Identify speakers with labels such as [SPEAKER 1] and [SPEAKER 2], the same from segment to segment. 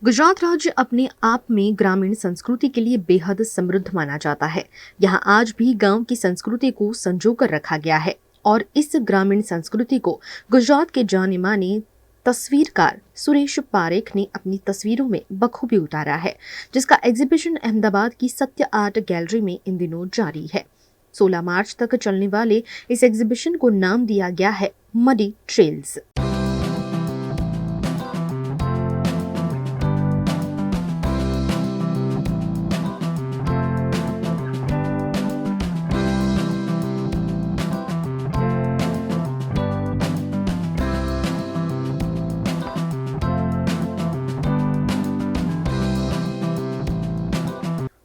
[SPEAKER 1] गुजरात राज्य अपने आप में ग्रामीण संस्कृति के लिए बेहद समृद्ध माना जाता है। यहाँ आज भी गांव की संस्कृति को संजोकर रखा गया है और इस ग्रामीण संस्कृति को गुजरात के जाने माने तस्वीरकार सुरेश पारेख ने अपनी तस्वीरों में बखूबी उतारा है, जिसका एग्जीबिशन अहमदाबाद की सत्य आर्ट गैलरी में इन दिनों जारी है। 16 मार्च तक चलने वाले इस एग्जीबिशन को नाम दिया गया है मडी ट्रेल्स।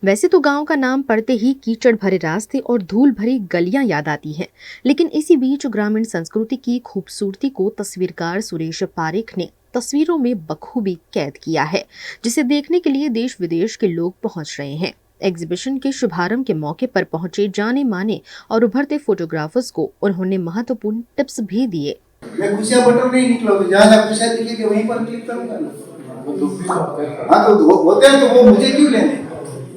[SPEAKER 1] वैसे तो गांव का नाम पड़ते ही कीचड़ भरे रास्ते और धूल भरी गलियां याद आती हैं, लेकिन इसी बीच ग्रामीण संस्कृति की खूबसूरती को तस्वीरकार सुरेश पारेख ने तस्वीरों में बखूबी कैद किया है, जिसे देखने के लिए देश विदेश के लोग पहुंच रहे हैं। एग्जीबिशन के शुभारंभ के मौके पर पहुंचे जाने माने और उभरते फोटोग्राफर्स को उन्होंने महत्वपूर्ण टिप्स भी दिए।
[SPEAKER 2] मैं खुशियां बटन नहीं निकला, जहाँ खुशियां दिखेगी वहीं पर क्लिक करूंगा ना। हाँ तो होते हैं तो वो मुझे क्यों लेने,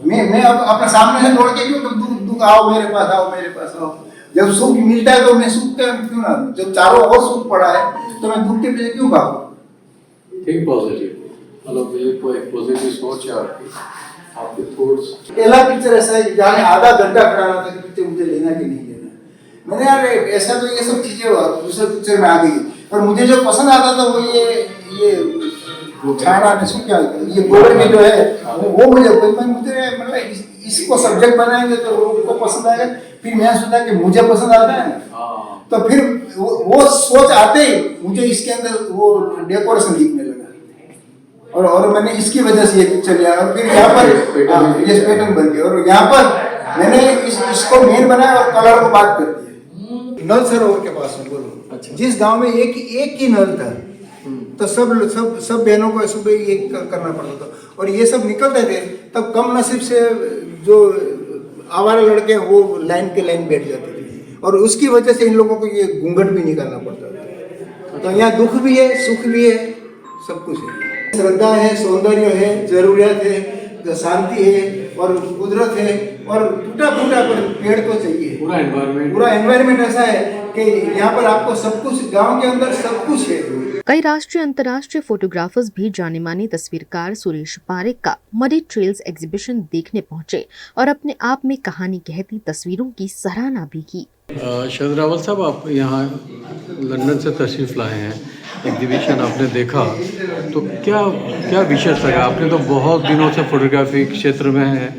[SPEAKER 2] मैं अब अपने सामने से दौड़ के क्यों दुख आओ मेरे पास आओ। जब सुख मिलता है तो मैं सुख का क्यों ना, जब चारों ओर सुख पड़ा है तो मैं दुख के पीछे क्यों भागूं।
[SPEAKER 3] थिंक पॉजिटिव, मतलब ये कोई पॉजिटिव सोच है आपके थॉट्स।
[SPEAKER 2] पहला पिक्चर ऐसा है जहाँ मैं आधा घंटा खड़ा रहा था कि पिक्चर मुझे लेना कि नहीं लेना। मैंने यार ऐसा तो ये सब चीजें दूसरे पिक्चर में आ गई, पर मुझे जो पसंद आता था वो ये छाना क्या ये गोबर में जो है वो मुझे मतलब इसको सब्जेक्ट बनाएंगे तो उनको पसंद आएगा। फिर मैं सोचा कि मुझे पसंद आता है ना, तो फिर वो सोच आते ही मुझे इसके अंदर वो डेकोरेशन दिखने लगा और मैंने इसकी वजह से ये पिक्चर लिया और फिर यहाँ पर ये पैटर्न बन गया और यहाँ पर मैंने इसको मेन बनाया और कलर को बात कर दिया। नल सरोवर के पास में बोलो, अच्छा। जिस गांव में एक ही नल था तो सब बहनों को सुबह ये करना पड़ता था और ये सब निकलते थे, तब कम नसीब से जो आवारा लड़के वो लाइन के लाइन बैठ जाते थे और उसकी वजह से इन लोगों को ये घूंघट भी निकालना पड़ता था। तो यहाँ दुख भी है, सुख भी है, सब कुछ है। श्रद्धा है, सौंदर्य है, जरूरियात है, शांति है और कुदरत है और टूटा फूटा पर पेड़ तो चाहिए। पूरा एनवायरमेंट ऐसा है कि यहाँ पर आपको सब कुछ, गांव के अंदर सब कुछ है।
[SPEAKER 1] कई राष्ट्रीय अंतर्राष्ट्रीय फोटोग्राफर्स भी जाने माने तस्वीरकार सुरेश पारेख का मडी ट्रेल्स एग्जीबिशन देखने पहुंचे और अपने आप में कहानी कहती तस्वीरों की सराहना भी की।
[SPEAKER 3] शरद रावल साहब, आप यहाँ लंदन से तशरीफ लाए हैं, एग्जीबिशन आपने देखा तो क्या विशेष लगा? आपने तो बहुत दिनों से फोटोग्राफी क्षेत्र में है,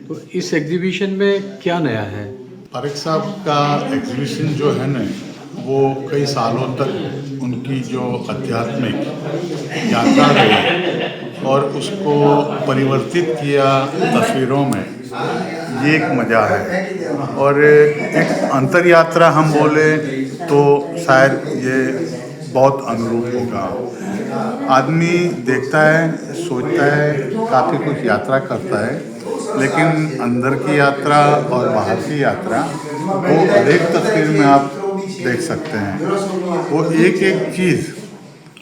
[SPEAKER 3] तो इस एग्जीबिशन में क्या नया है?
[SPEAKER 4] पारेख साहब का एग्जीबिशन जो है ना, वो कई सालों तक उनकी जो आध्यात्मिक यात्रा रही और उसको परिवर्तित किया तस्वीरों में, ये एक मज़ा है। और एक अंतर यात्रा हम बोले तो शायद ये बहुत अनुरूप होगा। आदमी देखता है, सोचता है, काफ़ी कुछ यात्रा करता है, लेकिन अंदर की यात्रा और बाहर की यात्रा वो हर एक तस्वीर में आप देख सकते हैं। वो एक चीज़,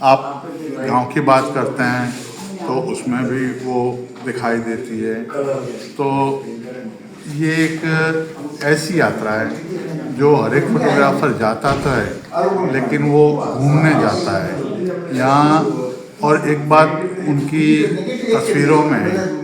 [SPEAKER 4] आप गांव की बात करते हैं तो उसमें भी वो दिखाई देती है। तो ये एक ऐसी यात्रा है जो हर एक फोटोग्राफर जाता तो है, लेकिन वो घूमने जाता है यहाँ। और एक बात उनकी तस्वीरों में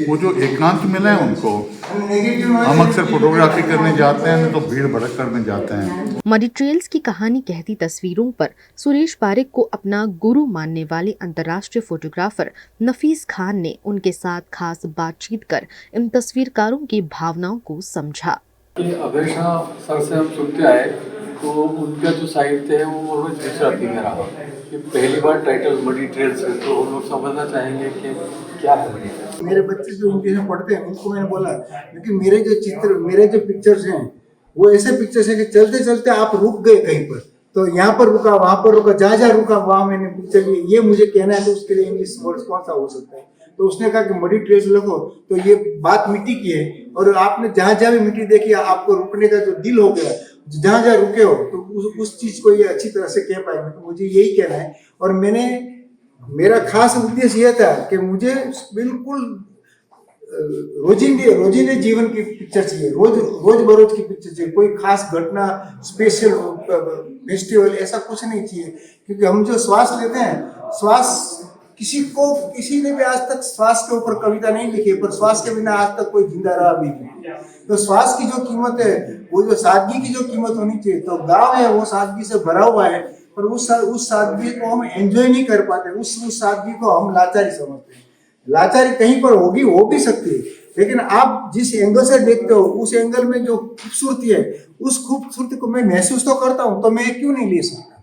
[SPEAKER 4] वो जो एकांत मिला है उनको, हम अक्सर फोटोग्राफी करने जाते हैं तो भीड़ भड़क करने जाते हैं।
[SPEAKER 1] मडी ट्रेल्स की कहानी कहती तस्वीरों पर सुरेश पारेख को अपना गुरु मानने वाले अंतर्राष्ट्रीय फोटोग्राफर नफीस खान ने उनके साथ खास बातचीत कर इन तस्वीरकारों की भावनाओं को समझा।
[SPEAKER 3] अभय शाह सर से हम सुनते आए तो उनका जो साहित्य है वो गुजराती में रहा। ये पहली बार टाइटल मडी ट्रेल्स है, तो हम लोग समझना चाहेंगे कि क्या है।
[SPEAKER 2] मेरे बच्चे जो इंग्लिश में पढ़ते हैं उनको मैंने बोला, क्योंकि मेरे जो पिक्चर्स हैं वो ऐसे पिक्चर्स हैं कि चलते चलते आप रुक गए कहीं पर, तो यहाँ पर रुका, वहाँ पर रुका, जहाँ रुका वहाँ मैंने पिक्चर ली। ये मुझे कहना है तो उसके लिए इंग्लिश वर्ड कौन सा हो सकता है? तो उसने कहा कि मडी ट्रेल्स लिखो, तो ये बात मिट्टी की है और आपने जहाँ भी मिट्टी देखी आपको रुकने का जो दिल हो गया, जहाँ रुके हो तो उस चीज को ये अच्छी तरह से कह पाएंगे। तो मुझे यही कहना है और मैंने मेरा खास उद्देश्य यह था कि मुझे बिल्कुल रोजिंदे जीवन की पिक्चर चाहिए, रोज बरोज की पिक्चर चाहिए, कोई खास घटना, स्पेशल फेस्टिवल ऐसा कुछ नहीं चाहिए। क्योंकि हम जो श्वास लेते हैं, श्वास किसी ने भी आज तक श्वास के ऊपर कविता नहीं लिखी, पर श्वास के बिना आज तक कोई जिंदा रहा भी नहीं। तो श्वास की जो कीमत है, वो जो सादगी की जो कीमत होनी चाहिए, तो गाँव है वो सादगी से भरा हुआ है, पर उस सादगी को हम एंजॉय नहीं कर पाते, उस सादगी को हम लाचारी समझते हैं। लाचारी कहीं पर होगी, हो भी सकती है, लेकिन आप जिस एंगल से देखते हो, उस एंगल में जो खूबसूरती है, उस खूबसूरती को मैं महसूस तो करता हूँ, तो मैं क्यों नहीं ले सकता?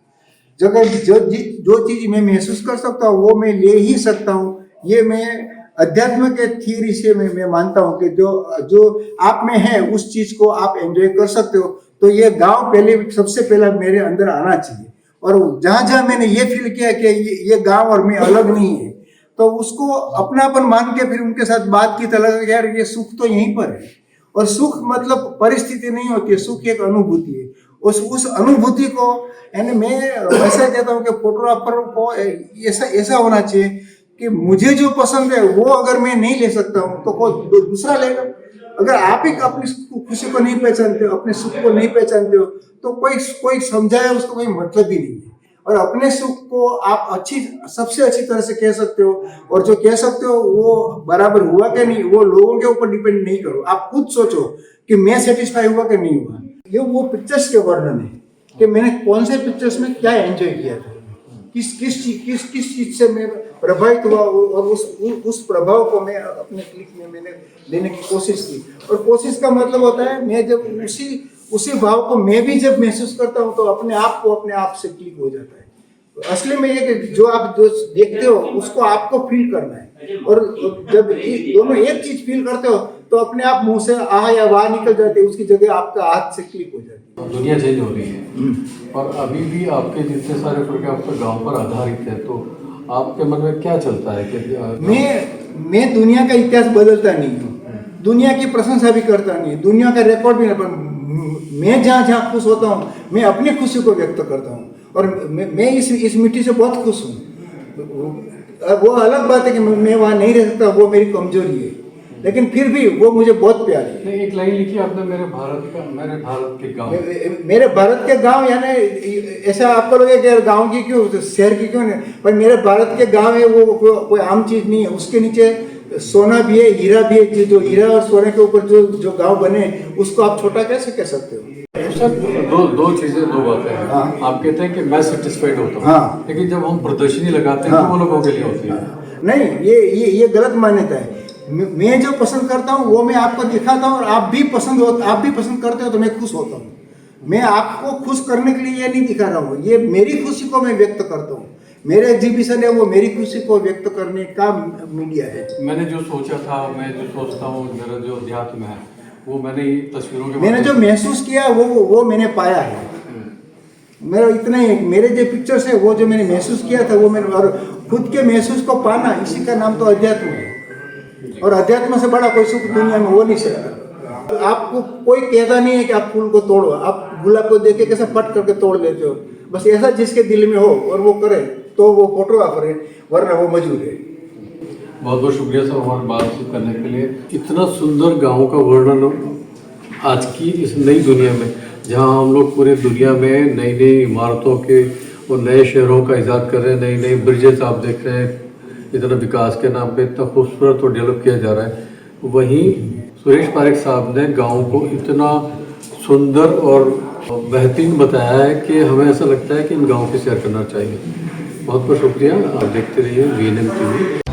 [SPEAKER 2] जो चीज मैं महसूस कर सकता हूँ वो मैं ले ही सकता हूँ। ये मैं अध्यात्म के थियरी से मैं मानता हूँ कि जो आप में है उस चीज को आप एंजॉय कर सकते हो। तो ये गांव सबसे पहला मेरे अंदर आना चाहिए, और जहां जहां मैंने ये फील किया कि ये गांव और मैं अलग नहीं है, तो उसको अपनापन मान के फिर उनके साथ बात की, तो लगा यार ये सुख तो यहीं पर है। और सुख मतलब परिस्थिति नहीं होती है, सुख एक अनुभूति है। उस अनुभूति को यानी मैं ऐसा कहता हूँ कि फोटोग्राफर को ऐसा होना चाहिए कि मुझे जो पसंद है वो अगर मैं नहीं ले सकता हूँ तो कोई दूसरा लेगा। अगर आप ही अपनी खुशी को नहीं पहचानते हो, अपने सुख को नहीं पहचानते हो, तो कोई समझाए उसको कोई मतलब ही नहीं है। और अपने सुख को आप सबसे अच्छी तरह से कह सकते हो, और जो कह सकते हो वो बराबर हुआ कि नहीं, वो लोगों के ऊपर डिपेंड नहीं करो। आप खुद सोचो कि मैं सेटिस्फाई हुआ कि नहीं हुआ। ये वो पिक्चर्स के वर्णन है कि मैंने कौन से पिक्चर्स में क्या एंजॉय किया था, किस चीज से मैं प्रभावित हुआ, और उस प्रभाव को मैं अपने क्लिक में मैंने लेने की कोशिश की। और कोशिश का मतलब होता है मैं जब उसी भाव को मैं भी जब महसूस करता हूँ तो अपने आप से क्लिक हो जाता है। तो असली में ये कि जो आप जो देखते हो उसको आपको फील करना है, और जब दोनों एक चीज फील करते हो तो अपने आप मुंह से आह या वाह निकल जाते हैं, उसकी जगह आपका हाथ से क्लिक हो जाती है।
[SPEAKER 3] दुनिया चेंज हो रही है, और अभी भी आपके जितने सारे फोटोग्राफ तो गांव पर आधारित है, तो आपके मन में क्या चलता है कि
[SPEAKER 2] मैं दुनिया का इतिहास बदलता नहीं हूँ, दुनिया की प्रशंसा भी करता नहीं, दुनिया का रिकॉर्ड भी नहीं, पर मैं जहाँ खुश होता हूँ मैं अपनी खुशी को व्यक्त करता हूँ, और मैं इस मिट्टी से बहुत खुश हूँ। वो अलग बात है कि मैं वहाँ नहीं रह सकता, वो मेरी कमजोरी है, लेकिन फिर भी वो मुझे बहुत प्यारी है।
[SPEAKER 3] एक लाइन लिखी आपने, मेरे भारत के गांव,
[SPEAKER 2] मेरे भारत के गांव, यानी ऐसा आपको लगे कि गांव की क्यों, शहर की क्यों नहीं, पर मेरे भारत के गांव है वो कोई आम चीज नहीं है। उसके नीचे सोना भी है, हीरा भी है, जो हीरा और सोने के ऊपर जो गांव बने उसको आप छोटा कैसे कह सकते हो?
[SPEAKER 3] सर दो बातें हैं।
[SPEAKER 2] हाँ।
[SPEAKER 3] आप कहते हैं कि मैं सेटिस्फाइड होता हूँ,
[SPEAKER 2] हाँ।
[SPEAKER 3] लेकिन जब हम प्रदर्शनी लगाते हैं
[SPEAKER 2] हाँ।
[SPEAKER 3] तो वो लोगों के लिए होती है।
[SPEAKER 2] नहीं, ये गलत मान्यता है। मैं जो पसंद करता हूँ वो मैं आपको दिखाता हूँ, और आप भी पसंद करते हो तो मैं खुश होता हूँ। मैं आपको खुश करने के लिए ये नहीं दिखा रहा हूँ, ये मेरी खुशी को मैं व्यक्त करता हूँ। मेरे एग्जीबिशन है वो मेरी खुशी को व्यक्त करने का मीडिया है।
[SPEAKER 3] मैंने जो सोचा था, मैं जो सोचता हूँ, मेरा जो अध्यात्म है वो मैंने तस्वीरों के
[SPEAKER 2] मैंने जो महसूस किया वो मैंने पाया है। मेरा इतना ही, मेरे जो पिक्चर्स है वो जो मैंने महसूस किया था वो मैंने, और खुद के महसूस को पाना, इसी का नाम तो अध्यात्म है। और अध्यात्म से बड़ा कोई सुख दुनिया में हो नहीं सकता। आपको कोई कहता नहीं है कि आप फूल को तोड़ो, आप गुलाब को देख के कैसे फट करके तोड़ लेते हो। बस ऐसा जिसके दिल में हो और वो करे तो वो फोटोग्राफर है, वरना वो मजदूर है।
[SPEAKER 3] बहुत बहुत शुक्रिया सर हमारी बातचीत करने के लिए। इतना सुंदर गाँव का वर्णन आज की इस नई दुनिया में, जहाँ हम लोग पूरे दुनिया में नई नई इमारतों के और नए शहरों का इजाद कर रहे हैं, नई नई ब्रिजेस आप देख रहे हैं, इतना विकास के नाम पे इतना खूबसूरत और डेवलप किया जा रहा है। वहीं सुरेश पारेख साहब ने गांव को इतना सुंदर और बेहतरीन बताया है कि हमें ऐसा लगता है कि इन गाँव की सैर करना चाहिए। बहुत बहुत शुक्रिया। आप देखते रहिए VNM TV।